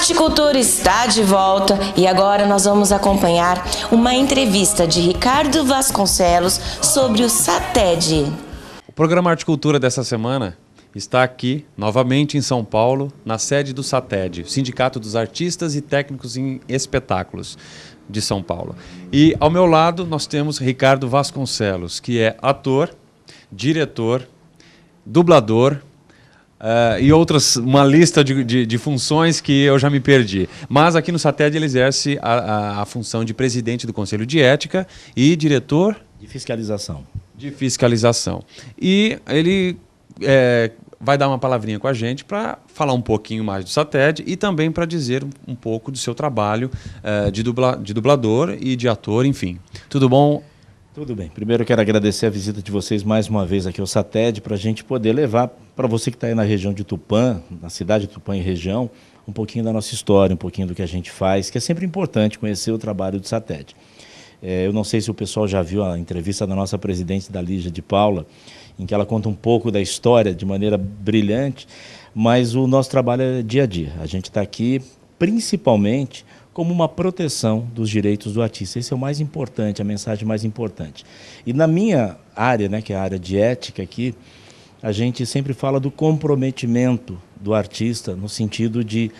Arte e Cultura está de volta e agora nós vamos acompanhar uma entrevista de Ricardo Vasconcelos sobre o SATED. O programa Arte e Cultura dessa semana está aqui, novamente em São Paulo, na sede do SATED, Sindicato dos Artistas e Técnicos em Espetáculos de São Paulo. E ao meu lado nós temos Ricardo Vasconcelos, que é ator, diretor, dublador, e outras, uma lista de funções que eu já me perdi. Mas aqui no SATED ele exerce a função de presidente do Conselho de Ética e diretor de fiscalização. De fiscalização. E ele vai dar uma palavrinha com a gente para falar um pouquinho mais do SATED e também para dizer um pouco do seu trabalho de dublador e de ator, enfim. Tudo bom? Tudo bem. Primeiro eu quero agradecer a visita de vocês mais uma vez aqui ao SATED para a gente poder levar para você que está aí na região de Tupã, na cidade de Tupã e região, um pouquinho da nossa história, um pouquinho do que a gente faz, que é sempre importante conhecer o trabalho do SATED. Eu não sei se o pessoal já viu a entrevista da nossa presidente, da Lígia de Paula, em que ela conta um pouco da história de maneira brilhante, mas o nosso trabalho é dia a dia. A gente está aqui principalmente como uma proteção dos direitos do artista. Esse é o mais importante, a mensagem mais importante. E na minha área, né, que é a área de ética aqui, a gente sempre fala do comprometimento do artista no sentido de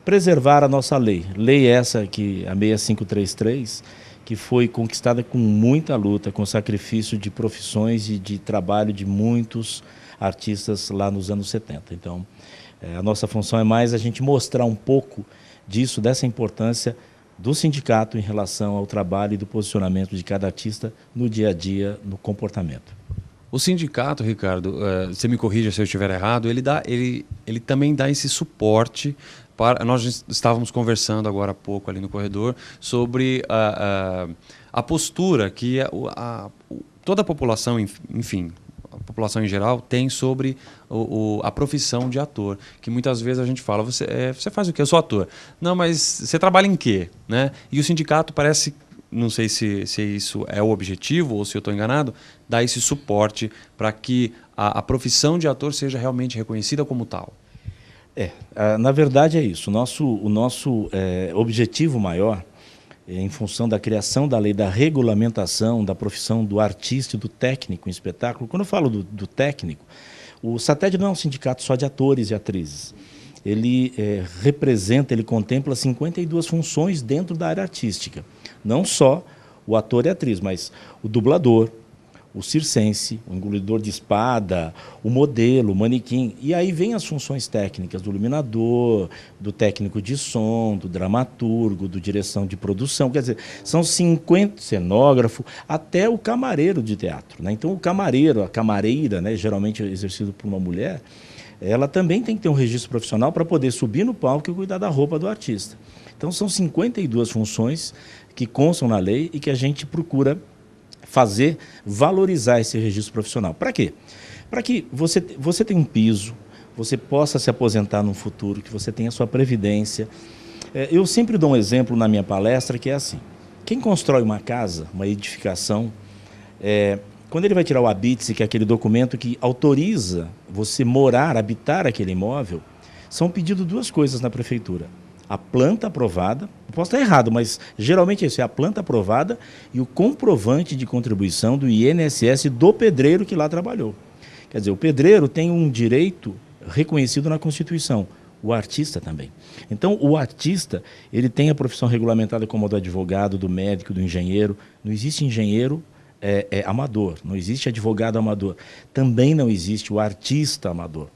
preservar a nossa lei. Lei essa que a 6533, que foi conquistada com muita luta, com sacrifício de profissões e de trabalho de muitos artistas lá nos anos 70. Então, a nossa função é mais a gente mostrar um pouco disso, dessa importância do sindicato em relação ao trabalho e do posicionamento de cada artista no dia a dia, no comportamento. O sindicato, Ricardo, você me corrija se eu estiver errado, ele também dá esse suporte para... Nós estávamos conversando agora há pouco ali no corredor sobre a postura que toda a população, enfim, a população em geral tem sobre a profissão de ator, que muitas vezes a gente fala, você faz o quê? Eu sou ator. Não, mas você trabalha em quê? Né? E o sindicato parece, não sei se isso é o objetivo ou se eu estou enganado, dar esse suporte para que a profissão de ator seja realmente reconhecida como tal. Na verdade é isso. O nosso objetivo maior, em função da criação da lei, da regulamentação da profissão do artista e do técnico em espetáculo. Quando eu falo do técnico, o SATED não é um sindicato só de atores e atrizes. Ele representa, ele contempla 52 funções dentro da área artística. Não só o ator e a atriz, mas o dublador, o circense, o engolidor de espada, o modelo, o manequim. E aí vem as funções técnicas do iluminador, do técnico de som, do dramaturgo, do direção de produção. Quer dizer, são 50, cenógrafo, até o camareiro de teatro, né? Então o camareiro, a camareira, né, geralmente exercido por uma mulher, ela também tem que ter um registro profissional para poder subir no palco e cuidar da roupa do artista. Então são 52 funções que constam na lei e que a gente procura valorizar esse registro profissional. Para quê? Para que você tenha um piso, você possa se aposentar no futuro, que você tenha a sua previdência. Eu sempre dou um exemplo na minha palestra que é assim: quem constrói uma casa, uma edificação, quando ele vai tirar o habite, que é aquele documento que autoriza você morar, habitar aquele imóvel, são pedidas duas coisas na prefeitura: a planta aprovada, posso estar errado, mas geralmente é isso, é a planta aprovada e o comprovante de contribuição do INSS do pedreiro que lá trabalhou. Quer dizer, o pedreiro tem um direito reconhecido na Constituição, o artista também. Então, o artista, ele tem a profissão regulamentada como a do advogado, do médico, do engenheiro. Não existe engenheiro amador, não existe advogado amador. Também não existe o artista amador.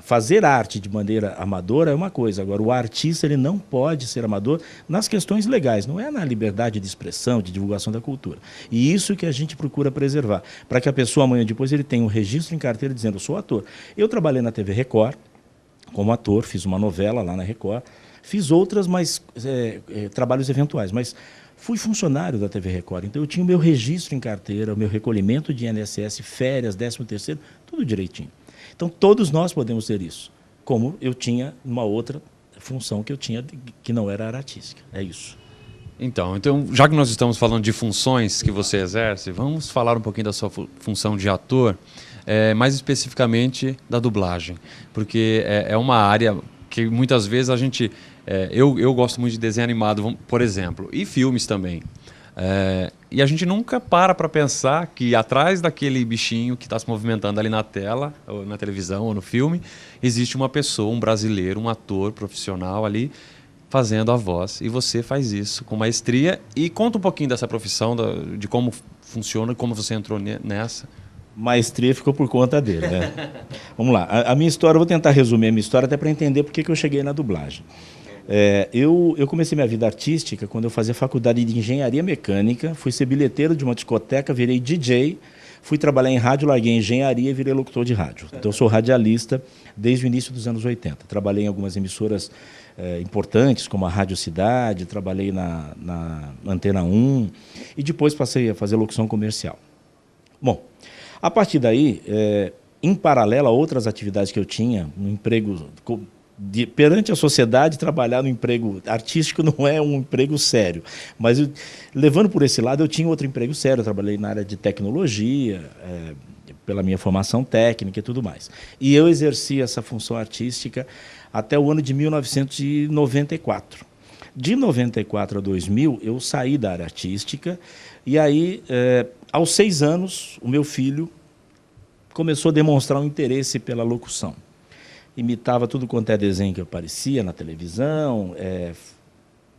Fazer arte de maneira amadora é uma coisa, agora o artista ele não pode ser amador nas questões legais, não é na liberdade de expressão, de divulgação da cultura. E isso que a gente procura preservar, para que a pessoa amanhã depois ele tenha um registro em carteira dizendo: eu sou ator. Eu trabalhei na TV Record como ator, fiz uma novela lá na Record, fiz outras, mas trabalhos eventuais, mas fui funcionário da TV Record, então eu tinha o meu registro em carteira, o meu recolhimento de INSS, férias, 13º, tudo direitinho. Então, todos nós podemos ter isso, como eu tinha uma outra função que eu tinha que não era artística. É isso. Então, já que nós estamos falando de funções que você exerce, vamos falar um pouquinho da sua função de ator, mais especificamente da dublagem, porque é uma área que muitas vezes a gente Eu gosto muito de desenho animado, por exemplo, e filmes também. E a gente nunca para pensar que atrás daquele bichinho que está se movimentando ali na tela, ou na televisão, ou no filme, existe uma pessoa, um brasileiro, um ator profissional ali, fazendo a voz. E você faz isso com maestria. E conta um pouquinho dessa profissão, de como funciona, como você entrou nessa. Maestria ficou por conta dele, né? Vamos lá. A minha história, eu vou tentar resumir a minha história até para entender por que eu cheguei na dublagem. Eu comecei minha vida artística quando eu fazia faculdade de engenharia mecânica, fui ser bilheteiro de uma discoteca, virei DJ, fui trabalhar em rádio, larguei engenharia e virei locutor de rádio. Então eu sou radialista desde o início dos anos 80. Trabalhei em algumas emissoras importantes, como a Rádio Cidade, trabalhei na Antena 1 e depois passei a fazer locução comercial. Bom, a partir daí, em paralelo a outras atividades que eu tinha, no emprego perante a sociedade, trabalhar no emprego artístico não é um emprego sério. Mas, levando por esse lado, eu tinha outro emprego sério. Eu trabalhei na área de tecnologia, pela minha formação técnica e tudo mais. E eu exerci essa função artística até o ano de 1994. De 94 a 2000, eu saí da área artística e aí, aos 6 anos, o meu filho começou a demonstrar um interesse pela locução. Imitava tudo quanto é desenho que aparecia na televisão,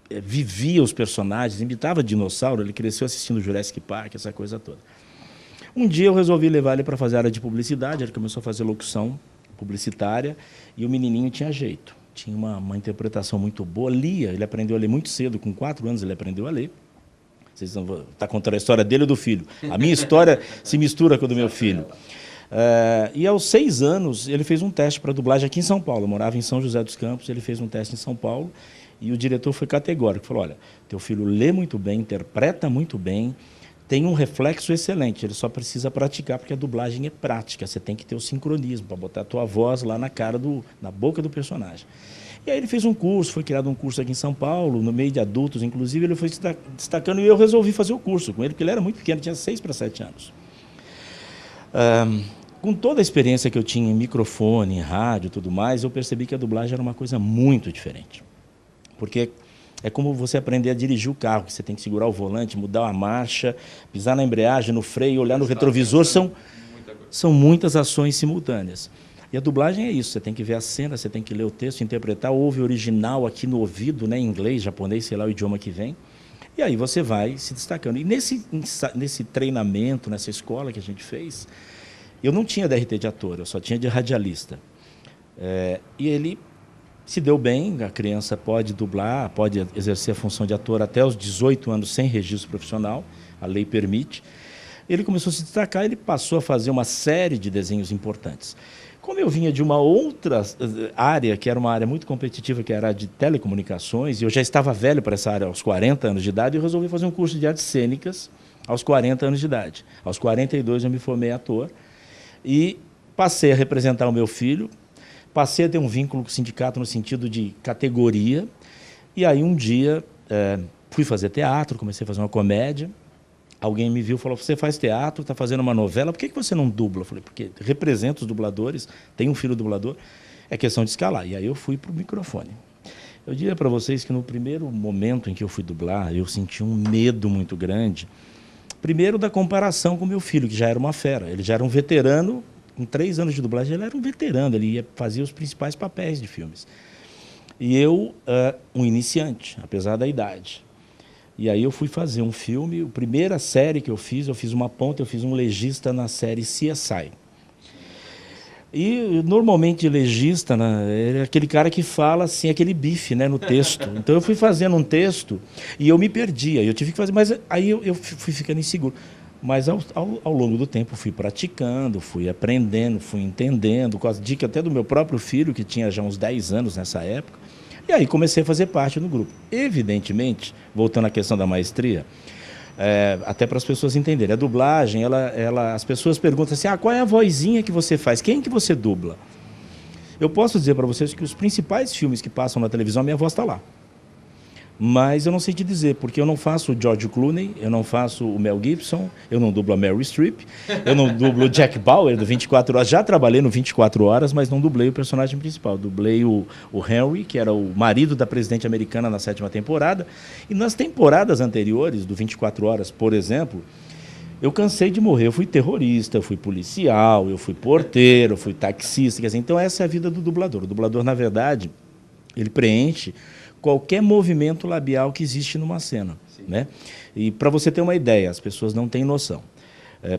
vivia os personagens, imitava dinossauro, ele cresceu assistindo Jurassic Park, essa coisa toda. Um dia eu resolvi levar ele para fazer a área de publicidade, ele começou a fazer locução publicitária e o menininho tinha jeito, tinha uma interpretação muito boa, lia, ele aprendeu a ler muito cedo, com 4 anos ele aprendeu a ler. Vocês vão estar contando a história dele ou do filho. A minha história se mistura com a do meu filho. E aos 6 anos, ele fez um teste para dublagem aqui em São Paulo. Eu morava em São José dos Campos, ele fez um teste em São Paulo e o diretor foi categórico. Falou, olha, teu filho lê muito bem, interpreta muito bem, tem um reflexo excelente, ele só precisa praticar, porque a dublagem é prática, você tem que ter o sincronismo para botar a tua voz lá na boca do personagem. E aí ele fez um curso, foi criado um curso aqui em São Paulo, no meio de adultos, inclusive, ele foi destacando e eu resolvi fazer o curso com ele, porque ele era muito pequeno, tinha 6 para 7 anos. Com toda a experiência que eu tinha em microfone, em rádio e tudo mais, eu percebi que a dublagem era uma coisa muito diferente. Porque é como você aprender a dirigir o carro, que você tem que segurar o volante, mudar a marcha, pisar na embreagem, no freio, olhar no retrovisor, são muitas ações simultâneas. E a dublagem é isso, você tem que ver a cena, você tem que ler o texto, interpretar, ouve o original aqui no ouvido, né, em inglês, japonês, sei lá o idioma que vem, e aí você vai se destacando. E nesse treinamento, nessa escola que a gente fez, eu não tinha DRT de ator, eu só tinha de radialista. E ele se deu bem, a criança pode dublar, pode exercer a função de ator até os 18 anos sem registro profissional, a lei permite. Ele começou a se destacar, ele passou a fazer uma série de desenhos importantes. Como eu vinha de uma outra área, que era uma área muito competitiva, que era a de telecomunicações, e eu já estava velho para essa área aos 40 anos de idade, eu resolvi fazer um curso de artes cênicas aos 40 anos de idade. Aos 42 eu me formei ator e passei a representar o meu filho, passei a ter um vínculo com o sindicato no sentido de categoria, e aí um dia fui fazer teatro, comecei a fazer uma comédia. Alguém me viu e falou, você faz teatro, está fazendo uma novela, por que você não dubla? Eu falei, porque represento os dubladores, tenho um filho dublador, é questão de escalar. E aí eu fui para o microfone. Eu diria para vocês que no primeiro momento em que eu fui dublar, eu senti um medo muito grande. Primeiro da comparação com o meu filho, que já era uma fera. Ele já era um veterano, com 3 anos de dublagem, ele era um veterano, ele ia fazer os principais papéis de filmes. E eu, um iniciante, apesar da idade. E aí eu fui fazer um filme, a primeira série que eu fiz uma ponta, eu fiz um legista na série CSI. E normalmente legista, né, é aquele cara que fala assim, aquele bife, né, no texto. Então eu fui fazendo um texto e eu me perdia, eu tive que fazer, mas aí eu fui ficando inseguro. Mas ao longo do tempo fui praticando, fui aprendendo, fui entendendo, com as dicas até do meu próprio filho, que tinha já uns 10 anos nessa época. E aí comecei a fazer parte do grupo. Evidentemente, voltando à questão da maestria, até para as pessoas entenderem, a dublagem, as pessoas perguntam assim, qual é a vozinha que você faz? Quem que você dubla? Eu posso dizer para vocês que os principais filmes que passam na televisão, a minha voz está lá. mas eu não sei te dizer, porque eu não faço o George Clooney, eu não faço o Mel Gibson, eu não dublo a Meryl Streep, eu não dublo o Jack Bauer do 24 Horas, já trabalhei no 24 Horas, mas não dublei o personagem principal, dublei o Henry, que era o marido da presidente americana na 7ª temporada, e nas temporadas anteriores do 24 Horas, por exemplo, eu cansei de morrer, eu fui terrorista, eu fui policial, eu fui porteiro, eu fui taxista, quer dizer, então essa é a vida do dublador. O dublador, na verdade, ele preenche qualquer movimento labial que existe numa cena, né? E para você ter uma ideia, as pessoas não têm noção.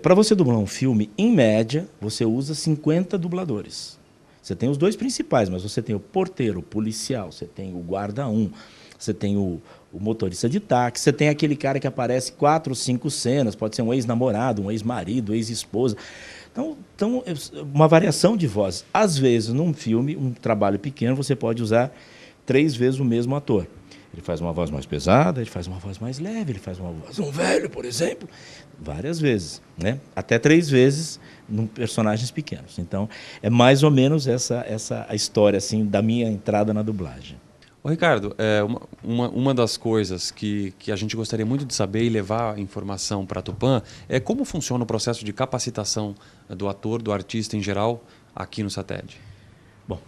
Para você dublar um filme, em média, você usa 50 dubladores. Você tem os dois principais, mas você tem o porteiro, o policial, você tem o guarda 1, você tem o motorista de táxi, você tem aquele cara que aparece 4 ou 5 cenas, pode ser um ex-namorado, um ex-marido, ex-esposa. Então, uma variação de vozes. Às vezes, num filme, um trabalho pequeno, você pode usar 3 vezes o mesmo ator. Ele faz uma voz mais pesada, ele faz uma voz mais leve, ele faz uma voz um velho, por exemplo, várias vezes, né? Até 3 vezes em personagens pequenos. Então, é mais ou menos essa a história assim, da minha entrada na dublagem. Ô, Ricardo, uma das coisas que a gente gostaria muito de saber e levar informação para a Tupã é como funciona o processo de capacitação do ator, do artista em geral, aqui no SATED. Bom,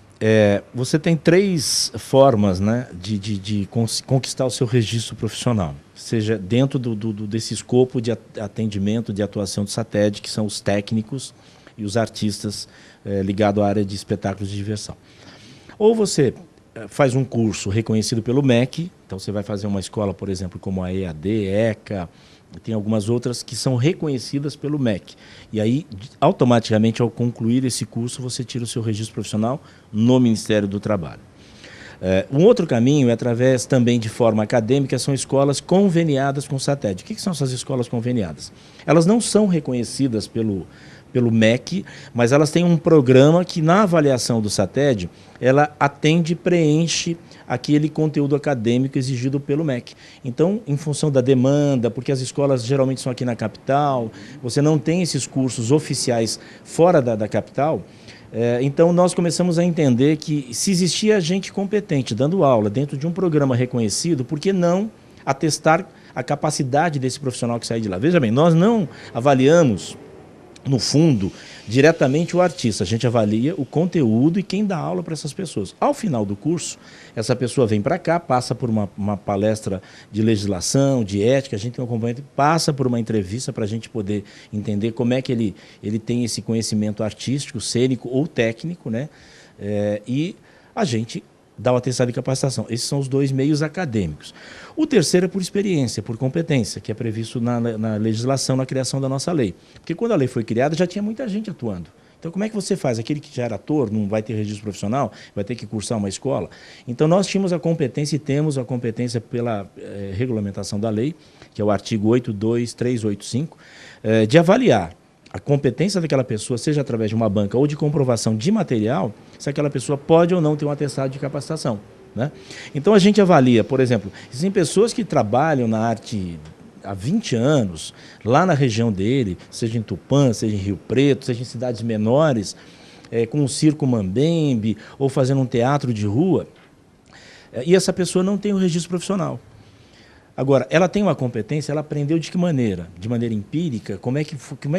você tem 3 formas, né, de conquistar o seu registro profissional, seja dentro desse escopo de atendimento, de atuação do SATED, que são os técnicos e os artistas ligados à área de espetáculos de diversão. Ou você faz um curso reconhecido pelo MEC, então você vai fazer uma escola, por exemplo, como a EAD, ECA, tem algumas outras que são reconhecidas pelo MEC. E aí, automaticamente, ao concluir esse curso, você tira o seu registro profissional no Ministério do Trabalho. Um outro caminho é através também de forma acadêmica, são escolas conveniadas com o SATED. O que são essas escolas conveniadas? Elas não são reconhecidas pelo MEC, mas elas têm um programa que, na avaliação do SATED, ela atende e preenche aquele conteúdo acadêmico exigido pelo MEC. Então, em função da demanda, porque as escolas geralmente são aqui na capital, você não tem esses cursos oficiais fora da capital, então nós começamos a entender que se existia gente competente dando aula dentro de um programa reconhecido, por que não atestar a capacidade desse profissional que sai de lá? Veja bem, nós não avaliamos, no fundo, diretamente o artista. A gente avalia o conteúdo e quem dá aula para essas pessoas. Ao final do curso, essa pessoa vem para cá, passa por uma palestra de legislação, de ética, a gente tem um acompanhamento, passa por uma entrevista para a gente poder entender como é que ele tem esse conhecimento artístico, cênico ou técnico, né? E a gente dá o atestado de capacitação. Esses são os 2 meios acadêmicos. O terceiro é por experiência, por competência, que é previsto na legislação, na criação da nossa lei. Porque quando a lei foi criada, já tinha muita gente atuando. Então, como é que você faz? Aquele que já era ator, não vai ter registro profissional, vai ter que cursar uma escola? Então, nós tínhamos a competência e temos a competência pela regulamentação da lei, que é o artigo 82385, de avaliar a competência daquela pessoa, seja através de uma banca ou de comprovação de material, se aquela pessoa pode ou não ter um atestado de capacitação, né? Então a gente avalia, por exemplo, existem pessoas que trabalham na arte há 20 anos, lá na região dele, seja em Tupã, seja em Rio Preto, seja em cidades menores, com um circo mambembe ou fazendo um teatro de rua, e essa pessoa não tem o registro profissional. Agora, ela tem uma competência, ela aprendeu de que maneira? De maneira empírica, como é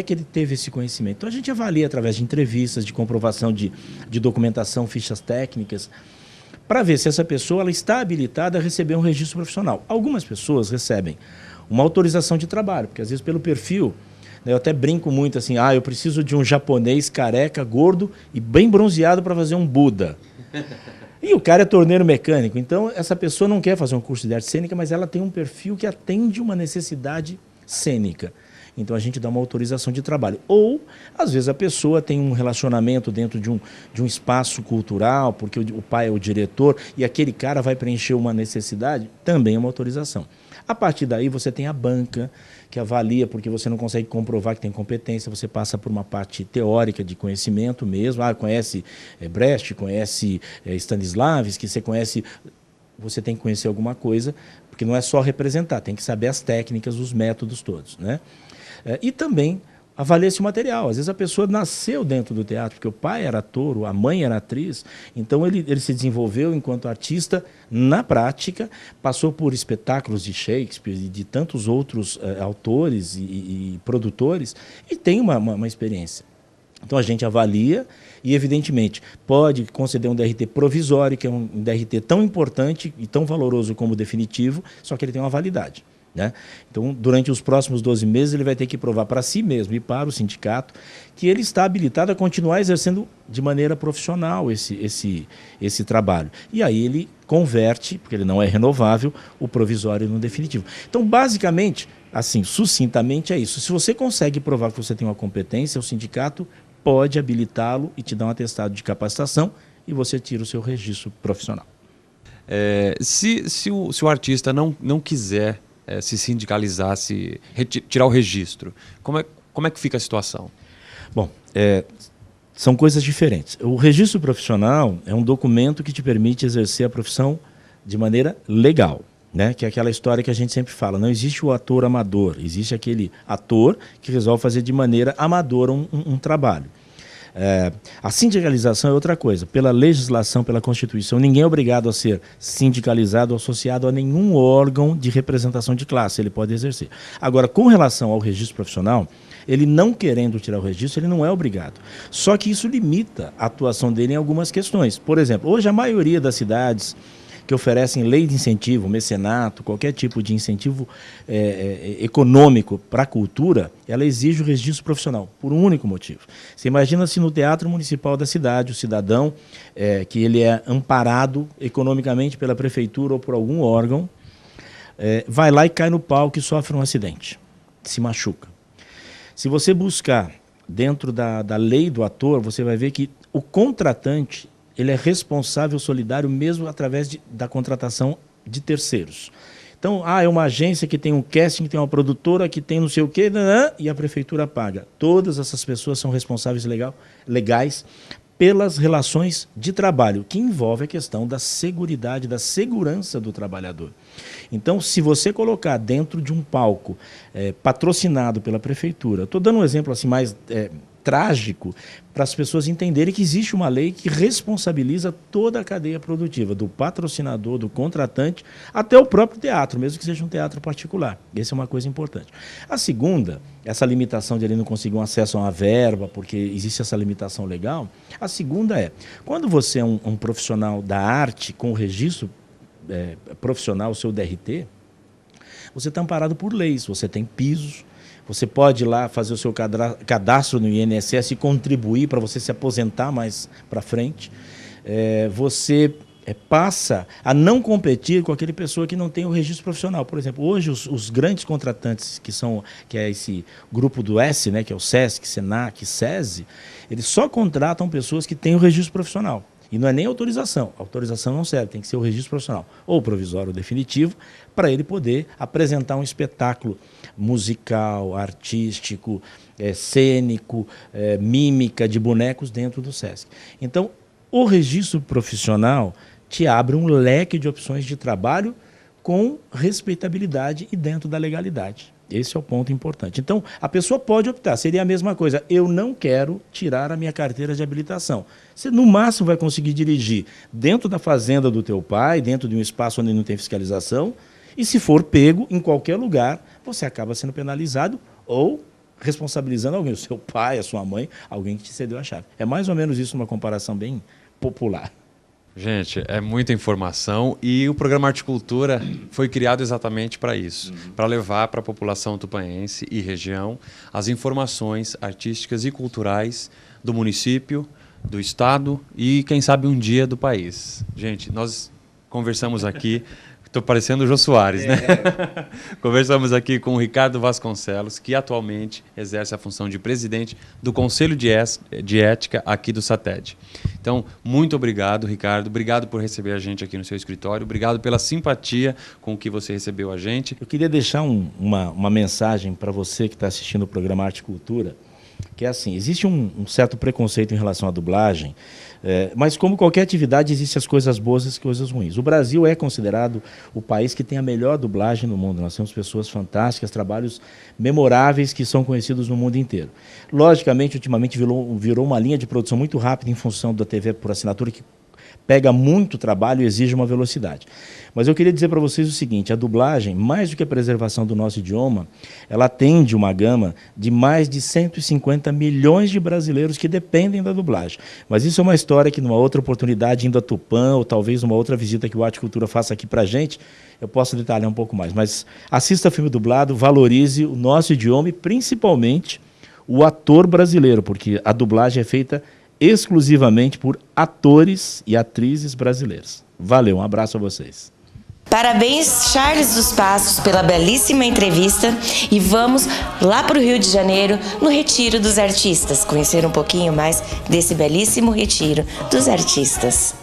que ele teve esse conhecimento? Então a gente avalia através de entrevistas, de comprovação de documentação, fichas técnicas, para ver se essa pessoa ela está habilitada a receber um registro profissional. Algumas pessoas recebem uma autorização de trabalho, porque às vezes pelo perfil, né, eu até brinco muito assim, eu preciso de um japonês careca, gordo e bem bronzeado para fazer um Buda. E o cara é torneiro mecânico, então essa pessoa não quer fazer um curso de arte cênica, mas ela tem um perfil que atende uma necessidade cênica. Então a gente dá uma autorização de trabalho. Ou, às vezes, a pessoa tem um relacionamento dentro de um espaço cultural, porque o pai é o diretor, e aquele cara vai preencher uma necessidade, também é uma autorização. A partir daí você tem a banca, que avalia, porque você não consegue comprovar que tem competência, você passa por uma parte teórica de conhecimento mesmo, conhece Brecht, conhece Stanislavski, você tem que conhecer alguma coisa, porque não é só representar, tem que saber as técnicas, os métodos todos, né? E também avalia-se o material. Às vezes a pessoa nasceu dentro do teatro, porque o pai era ator, a mãe era atriz, então ele se desenvolveu enquanto artista na prática, passou por espetáculos de Shakespeare e de tantos outros autores e produtores, e tem uma experiência. Então a gente avalia e, evidentemente, pode conceder um DRT provisório, que é um DRT tão importante e tão valoroso como o definitivo, só que ele tem uma validade, né? Então, durante os próximos 12 meses, ele vai ter que provar para si mesmo e para o sindicato que ele está habilitado a continuar exercendo de maneira profissional esse trabalho. E aí ele converte, porque ele não é renovável, o provisório no definitivo. Então, basicamente, assim, sucintamente é isso. Se você consegue provar que você tem uma competência, o sindicato pode habilitá-lo e te dar um atestado de capacitação e você tira o seu registro profissional. Se o artista não quiser se sindicalizar, tirar o registro, como é que fica a situação? Bom, são coisas diferentes. O registro profissional é um documento que te permite exercer a profissão de maneira legal, né? Que é aquela história que a gente sempre fala, não existe o ator amador, existe aquele ator que resolve fazer de maneira amadora um trabalho. A sindicalização é outra coisa. Pela legislação, pela Constituição, ninguém é obrigado a ser sindicalizado ou associado a nenhum órgão de representação de classe. Ele pode exercer. Agora, com relação ao registro profissional, ele não querendo tirar o registro, ele não é obrigado. Só que isso limita a atuação dele em algumas questões. Por exemplo, hoje a maioria das cidades que oferecem lei de incentivo, mecenato, qualquer tipo de incentivo econômico para a cultura, ela exige o registro profissional, por um único motivo. Você imagina se no Teatro Municipal da cidade, o cidadão, que ele é amparado economicamente pela prefeitura ou por algum órgão, vai lá e cai no palco e sofre um acidente, se machuca. Se você buscar dentro da lei do ator, você vai ver que o contratante ele é responsável solidário mesmo através da contratação de terceiros. Então, é uma agência que tem um casting, que tem uma produtora, que tem não sei o quê, e a prefeitura paga. Todas essas pessoas são responsáveis legais pelas relações de trabalho, que envolve a questão da seguridade, da segurança do trabalhador. Então, se você colocar dentro de um palco patrocinado pela prefeitura, estou dando um exemplo assim mais trágico para as pessoas entenderem que existe uma lei que responsabiliza toda a cadeia produtiva, do patrocinador, do contratante, até o próprio teatro, mesmo que seja um teatro particular. Essa é uma coisa importante. A segunda, essa limitação de ele não conseguir um acesso a uma verba, porque existe essa limitação legal. A segunda quando você é um profissional da arte com o registro profissional, o seu DRT, você está amparado por leis, você tem pisos. Você pode ir lá fazer o seu cadastro no INSS e contribuir para você se aposentar mais para frente. Você passa a não competir com aquele pessoa que não tem o registro profissional. Por exemplo, hoje os grandes contratantes, que é esse grupo do S, né, que é o SESC, SENAC, SESI, eles só contratam pessoas que têm o registro profissional. E não é nem autorização. A autorização não serve, tem que ser o registro profissional, ou provisório ou definitivo, para ele poder apresentar um espetáculo musical, artístico, cênico, mímica, de bonecos dentro do SESC. Então, o registro profissional te abre um leque de opções de trabalho com respeitabilidade e dentro da legalidade. Esse é o ponto importante. Então, a pessoa pode optar, seria a mesma coisa, eu não quero tirar a minha carteira de habilitação. Você, no máximo, vai conseguir dirigir dentro da fazenda do teu pai, dentro de um espaço onde não tem fiscalização, e se for pego em qualquer lugar, você acaba sendo penalizado ou responsabilizando alguém, o seu pai, a sua mãe, alguém que te cedeu a chave. É mais ou menos isso, uma comparação bem popular. Gente, é muita informação e o programa Arte Cultura foi criado exatamente para isso, para levar para a população tupãense e região as informações artísticas e culturais do município, do estado e, quem sabe, um dia do país. Gente, nós conversamos aqui, estou parecendo o Jô Soares, né? Conversamos aqui com o Ricardo Vasconcelos, que atualmente exerce a função de presidente do Conselho de Ética aqui do SATED. Então, muito obrigado, Ricardo. Obrigado por receber a gente aqui no seu escritório. Obrigado pela simpatia com que você recebeu a gente. Eu queria deixar uma mensagem para você que está assistindo o programa Arte e Cultura. que é assim, existe um certo preconceito em relação à dublagem, mas como qualquer atividade, existem as coisas boas e as coisas ruins. O Brasil é considerado o país que tem a melhor dublagem no mundo. Nós temos pessoas fantásticas, trabalhos memoráveis que são conhecidos no mundo inteiro. Logicamente, ultimamente virou uma linha de produção muito rápida em função da TV por assinatura, que pega muito trabalho e exige uma velocidade. Mas eu queria dizer para vocês o seguinte, a dublagem, mais do que a preservação do nosso idioma, ela atende uma gama de mais de 150 milhões de brasileiros que dependem da dublagem. Mas isso é uma história que, numa outra oportunidade, indo a Tupã, ou talvez numa outra visita que o Arte Cultura faça aqui para a gente, eu posso detalhar um pouco mais. Mas assista filme dublado, valorize o nosso idioma e, principalmente, o ator brasileiro, porque a dublagem é feita exclusivamente por atores e atrizes brasileiros. Valeu, um abraço a vocês. Parabéns, Charles dos Passos, pela belíssima entrevista e vamos lá para o Rio de Janeiro, no Retiro dos Artistas, conhecer um pouquinho mais desse belíssimo Retiro dos Artistas.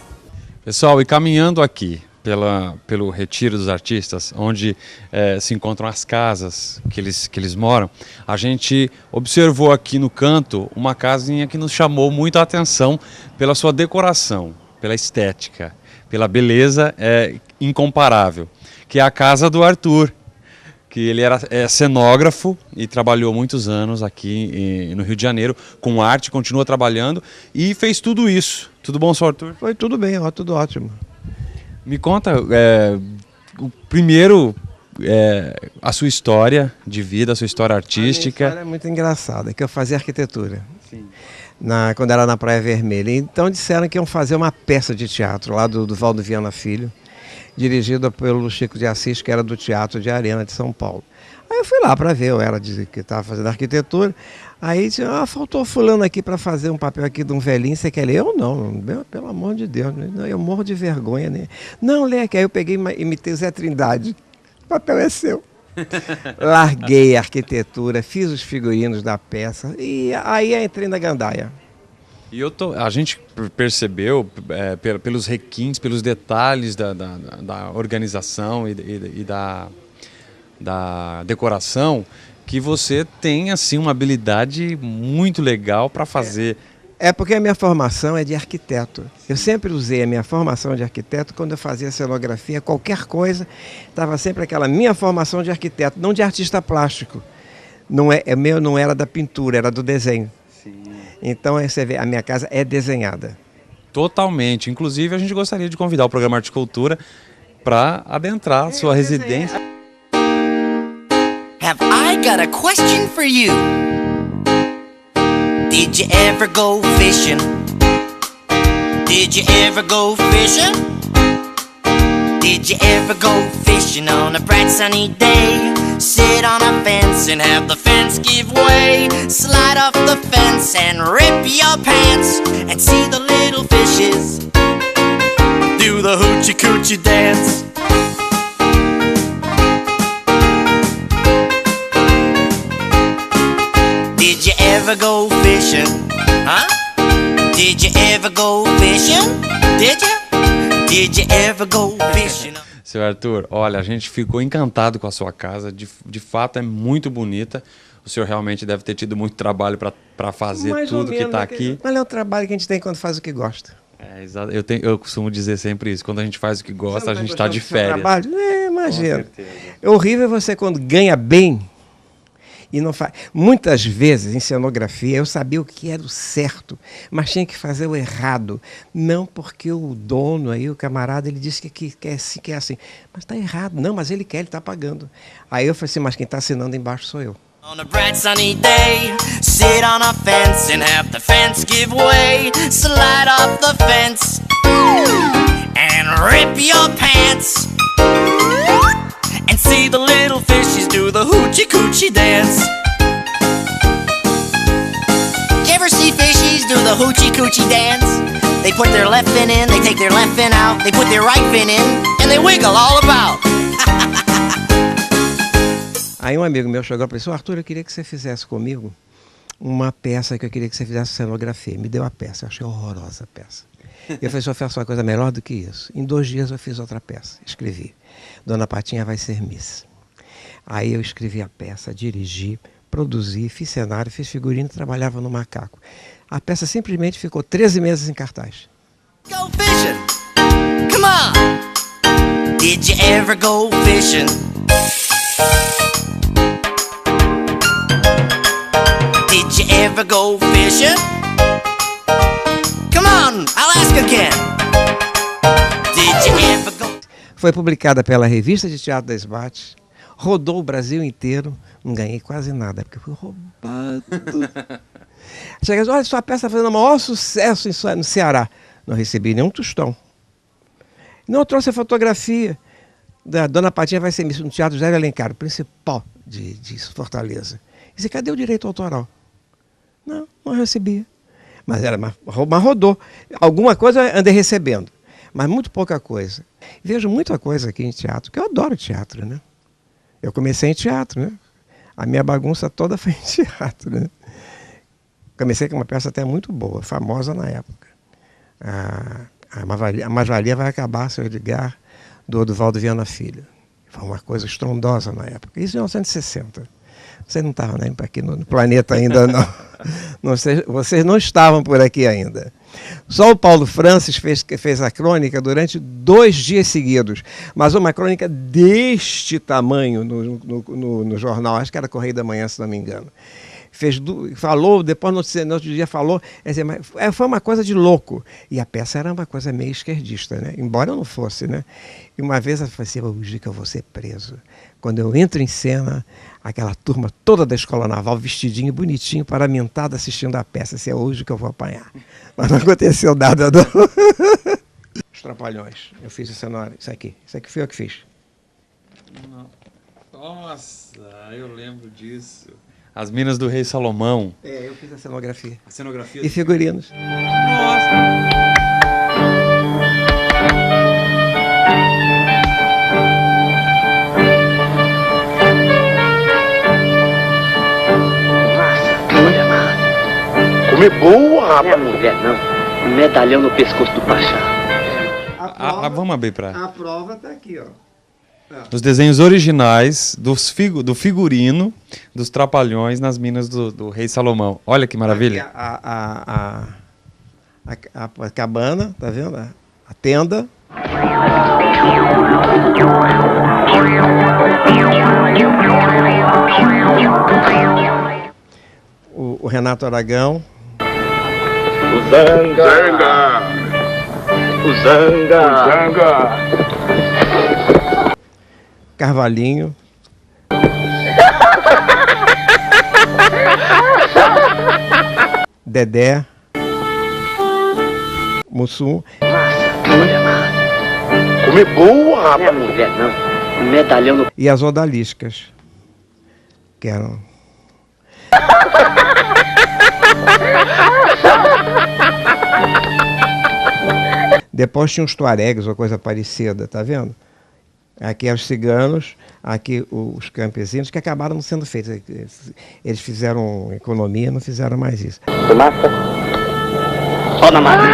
Pessoal, e caminhando aqui pelo Retiro dos Artistas, onde se encontram as casas que eles moram, a gente observou aqui no canto uma casinha que nos chamou muito a atenção pela sua decoração, pela estética, pela beleza incomparável, que é a casa do Arthur, que ele era cenógrafo e trabalhou muitos anos aqui no Rio de Janeiro com arte, continua trabalhando e fez tudo isso. Tudo bom, senhor Arthur? Foi tudo bem, tudo ótimo. Me conta, primeiro, a sua história de vida, a sua história artística. A minha história é muito engraçada, que eu fazia arquitetura. Sim. Quando era na Praia Vermelha. Então disseram que iam fazer uma peça de teatro lá do Valdo Viana Filho, dirigida pelo Chico de Assis, que era do Teatro de Arena de São Paulo. Aí eu fui lá para ver, eu era que estava fazendo arquitetura. Aí disse, faltou fulano aqui para fazer um papel aqui de um velhinho, você quer ler? Eu não, pelo amor de Deus, eu morro de vergonha. Né? Não, lê aqui. Aí eu peguei e imitei o Zé Trindade, o papel é seu. Larguei a arquitetura, fiz os figurinos da peça e aí entrei na gandaia. E a gente percebeu, pelos requintes, pelos detalhes da organização e da decoração, que você tem assim uma habilidade muito legal para fazer. É porque a minha formação é de arquiteto. Eu sempre usei a minha formação de arquiteto quando eu fazia cenografia, qualquer coisa, estava sempre aquela minha formação de arquiteto, não de artista plástico. Meu não era da pintura, era do desenho. Sim. Então você vê, a minha casa é desenhada. Totalmente. Inclusive a gente gostaria de convidar o programa Arte Cultura para adentrar a sua residência. Have I got a question for you? Did you ever go fishing? Did you ever go fishing? Did you ever go fishing on a bright sunny day? Sit on a fence and have the fence give way. Slide off the fence and rip your pants and see the little fishes do the hoochie coochie dance. Did you ever go fishing? Huh? Did you ever go fishing? Did you? Did you ever go fishing? Seu Arthur, olha, a gente ficou encantado com a sua casa, de fato é muito bonita. O senhor realmente deve ter tido muito trabalho para fazer mais tudo que está aqui. Mas é o trabalho que a gente tem quando faz o que gosta. Exato. Eu costumo dizer sempre isso, quando a gente faz o que gosta, a gente está de férias. Imagina. É horrível você quando ganha bem e não faz. Muitas vezes em cenografia eu sabia o que era o certo, mas tinha que fazer o errado. Não porque o dono aí, o camarada, ele disse que é assim. Mas está errado. Não, mas ele quer, ele está pagando. Aí eu falei assim, mas quem está assinando embaixo sou eu. On a bright sunny day, sit on a fence and have the fence give way. Slide off the fence and rip your pants and see the little fishies do the hoochie coochie dance. You ever see fishies do the hoochie coochie dance? They put their left fin in, they take their left fin out, they put their right fin in, and they wiggle all about. Aí um amigo meu chegou e falou assim, Arthur, eu queria que você fizesse comigo uma peça que eu queria que você fizesse cenografia. Me deu a peça, eu achei horrorosa a peça. Eu falei, eu faço uma coisa melhor do que isso. Em 2 dias eu fiz outra peça, escrevi. Dona Patinha vai ser Miss. Aí eu escrevi a peça, dirigi, produzi, fiz cenário, fiz figurino, trabalhava no Macaco. A peça simplesmente ficou 13 meses em cartaz. Go fishing. Come on. Did you ever go fishing? Did you ever go fishing? Come on, I'll ask again. Did you ever go? Foi publicada pela Revista de Teatro da SBAT, rodou o Brasil inteiro, não ganhei quase nada, porque fui roubado. Chega, olha, sua peça está fazendo o maior sucesso no Ceará. Não recebi nenhum tostão. Não trouxe a fotografia da Dona Patinha vai ser missa no Teatro Jair Alencar, o principal de Fortaleza. E disse, cadê o direito autoral? Não recebia. Mas rodou. Alguma coisa andei recebendo, mas muito pouca coisa. Vejo muita coisa aqui em teatro, que eu adoro teatro, né? Eu comecei em teatro, né? A minha bagunça toda foi em teatro, né? Comecei com uma peça até muito boa, famosa na época. A Mais-Valia vai acabar, seu Edgar, do Oduvaldo Viana Filho. Foi uma coisa estrondosa na época. Isso em 1960. Você não estava nem aqui no planeta ainda, não. Vocês não estavam por aqui ainda. Só o Paulo Francis fez a crônica durante 2 dias seguidos, mas uma crônica deste tamanho no jornal, acho que era Correio da Manhã, se não me engano. Falou, depois no outro dia falou, foi uma coisa de louco. E a peça era uma coisa meio esquerdista, né? Embora eu não fosse, né? E uma vez eu falei assim, hoje que eu vou ser preso. Quando eu entro em cena, aquela turma toda da Escola Naval, vestidinho, bonitinho, paramentado, assistindo a peça. Assim, é hoje que eu vou apanhar. Mas não aconteceu nada, não. Os Trapalhões. Eu fiz isso aqui. Isso aqui foi eu que fiz. Nossa, eu lembro disso. As Minas do Rei Salomão. Eu fiz a cenografia. A cenografia? E figurinos. Nossa! Comer boa, rapaz. Não é mulher, não. Um medalhão no pescoço do Pachá. Vamos abrir pra... A prova tá aqui, ó. Os desenhos originais do figurino dos Trapalhões nas Minas do Rei Salomão. Olha que maravilha. Aqui a cabana, tá vendo? A tenda. O Renato Aragão. O Zanga. O Zanga. Carvalhinho. Dedé. Mussum. Comer boa, rapaz. Não é mulher, não. Um medalhão no... E as odaliscas. Que eram... Depois tinha os tuaregs ou coisa parecida, tá vendo? Aqui é os ciganos, aqui os campesinos, que acabaram não sendo feitos. Eles fizeram economia, não fizeram mais isso. Massa. Só na massa.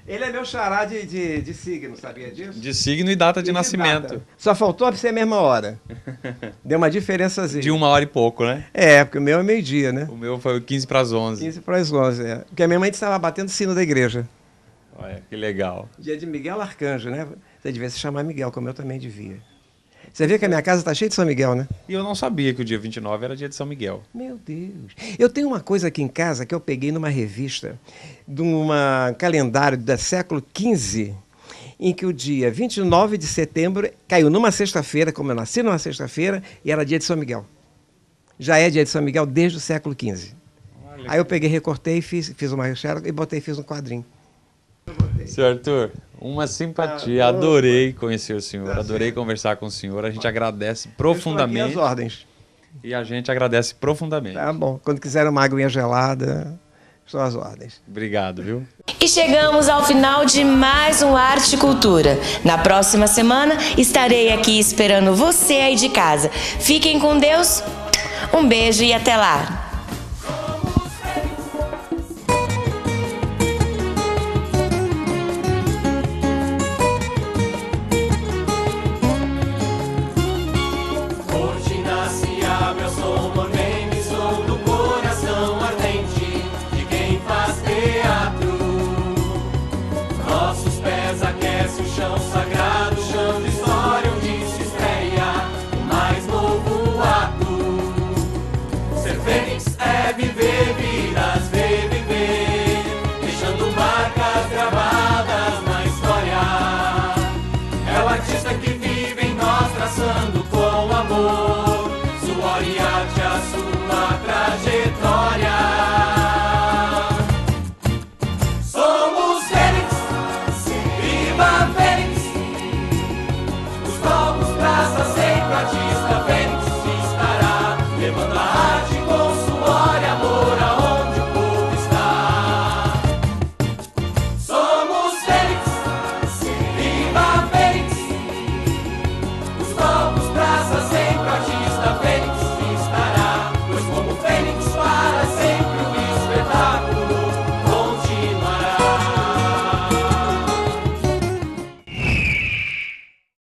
Ele é meu xará de signo, sabia disso? De signo e data de nascimento. Data. Só faltou ser a mesma hora. Deu uma diferençazinha. De 1 hora e pouco, né? É, porque o meu é meio-dia, né? O meu foi 15 para as 11. 15 para as 11, é. Porque a minha mãe estava batendo sino da igreja. Olha, que legal. Dia de Miguel Arcanjo, né? Você devia se chamar Miguel, como eu também devia. Você vê que a minha casa está cheia de São Miguel, né? E eu não sabia que o dia 29 era dia de São Miguel. Meu Deus. Eu tenho uma coisa aqui em casa que eu peguei numa revista, de um calendário do século XV, em que o dia 29 de setembro caiu numa sexta-feira, como eu nasci numa sexta-feira, e era dia de São Miguel. Já é dia de São Miguel desde o século XV. Olha. Aí eu peguei, recortei, fiz uma xerox e fiz um quadrinho. Senhor Arthur, uma simpatia. Adorei conhecer o senhor, adorei conversar com o senhor. A gente agradece profundamente. As ordens. E a gente agradece profundamente. Tá bom. Quando quiser uma aguinha gelada, Estou às ordens. Obrigado, viu? E chegamos ao final de mais um Arte e Cultura. Na próxima semana estarei aqui esperando você aí de casa. Fiquem com Deus, um beijo e até lá! Nossos pés aquecem o chão.